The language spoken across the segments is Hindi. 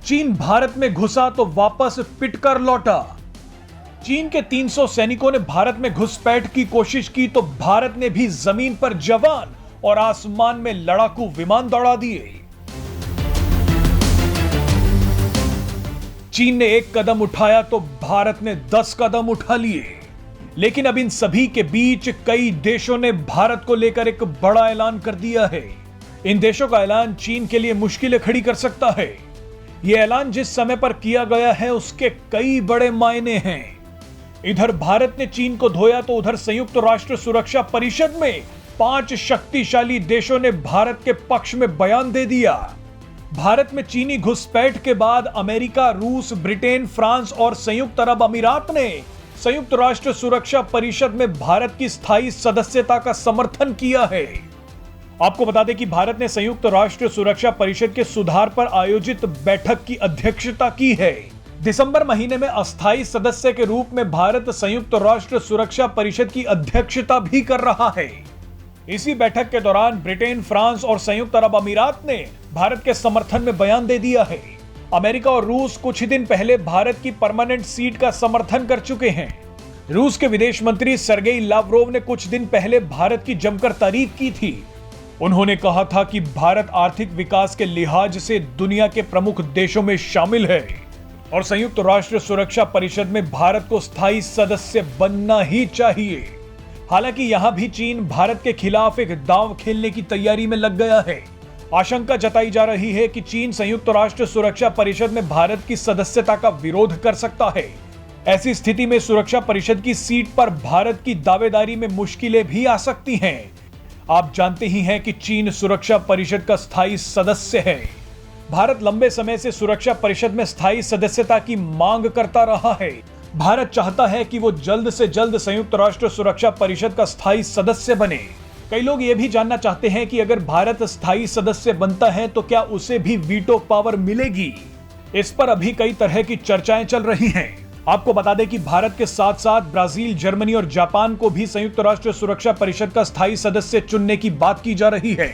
चीन भारत में घुसा तो वापस पिटकर लौटा। चीन के 300 सैनिकों ने भारत में घुसपैठ की कोशिश की तो भारत ने भी जमीन पर जवान और आसमान में लड़ाकू विमान दौड़ा दिए। चीन ने एक कदम उठाया तो भारत ने 10 कदम उठा लिए। लेकिन अब इन सभी के बीच कई देशों ने भारत को लेकर एक बड़ा ऐलान कर दिया है। इन देशों का ऐलान चीन के लिए मुश्किलें खड़ी कर सकता है। यह ऐलान जिस समय पर किया गया है उसके कई बड़े मायने हैं। इधर भारत ने चीन को धोया तो उधर संयुक्त राष्ट्र सुरक्षा परिषद में 5 शक्तिशाली देशों ने भारत के पक्ष में बयान दे दिया। भारत में चीनी घुसपैठ के बाद अमेरिका, रूस, ब्रिटेन, फ्रांस और संयुक्त अरब अमीरात ने संयुक्त राष्ट्र सुरक्षा परिषद में भारत की स्थायी सदस्यता का समर्थन किया है। आपको बता दें कि भारत ने संयुक्त राष्ट्र सुरक्षा परिषद के सुधार पर आयोजित बैठक की अध्यक्षता की है। दिसंबर महीने में अस्थायी सदस्य के रूप में भारत संयुक्त राष्ट्र सुरक्षा परिषद की अध्यक्षता भी कर रहा है। इसी बैठक के दौरान ब्रिटेन, फ्रांस और संयुक्त अरब अमीरात ने भारत के समर्थन में बयान दे दिया है। अमेरिका और रूस कुछ ही दिन पहले भारत की परमानेंट सीट का समर्थन कर चुके हैं। रूस के विदेश मंत्री सर्गेई लावरोव ने कुछ दिन पहले भारत की जमकर तारीफ की थी। उन्होंने कहा था कि भारत आर्थिक विकास के लिहाज से दुनिया के प्रमुख देशों में शामिल है और संयुक्त राष्ट्र सुरक्षा परिषद में भारत को स्थायी सदस्य बनना ही चाहिए। हालांकि यहां भी चीन भारत के खिलाफ एक दांव खेलने की तैयारी में लग गया है। आशंका जताई जा रही है कि चीन संयुक्त राष्ट्र सुरक्षा परिषद में भारत की सदस्यता का विरोध कर सकता है। ऐसी स्थिति में सुरक्षा परिषद की सीट पर भारत की दावेदारी में मुश्किलें भी आ सकती हैं। आप जानते ही हैं कि चीन सुरक्षा परिषद का स्थायी सदस्य है। भारत लंबे समय से सुरक्षा परिषद में स्थायी सदस्यता की मांग करता रहा है। भारत चाहता है कि वो जल्द से जल्द संयुक्त राष्ट्र सुरक्षा परिषद का स्थायी सदस्य बने। कई लोग ये भी जानना चाहते हैं कि अगर भारत स्थायी सदस्य बनता है तो क्या उसे भी वीटो पावर मिलेगी। इस पर अभी कई तरह की चर्चाएं चल रही हैं। आपको बता दें कि भारत के साथ साथ ब्राजील, जर्मनी और जापान को भी संयुक्त राष्ट्र सुरक्षा परिषद का स्थायी सदस्य चुनने की बात की जा रही है।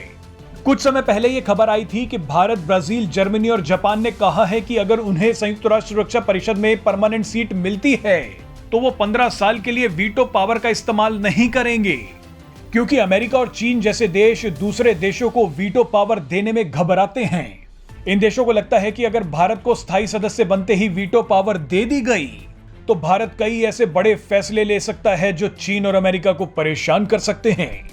कुछ समय पहले यह खबर आई थी कि भारत, ब्राजील, जर्मनी और जापान ने कहा है कि अगर उन्हें संयुक्त राष्ट्र सुरक्षा परिषद में परमानेंट सीट मिलती है तो वो 15 साल के लिए वीटो पावर का इस्तेमाल नहीं करेंगे, क्योंकि अमेरिका और चीन जैसे देश दूसरे देशों को वीटो पावर देने में घबराते हैं। इन देशों को लगता है कि अगर भारत को स्थायी सदस्य बनते ही वीटो पावर दे दी गई तो भारत कई ऐसे बड़े फैसले ले सकता है जो चीन और अमेरिका को परेशान कर सकते हैं।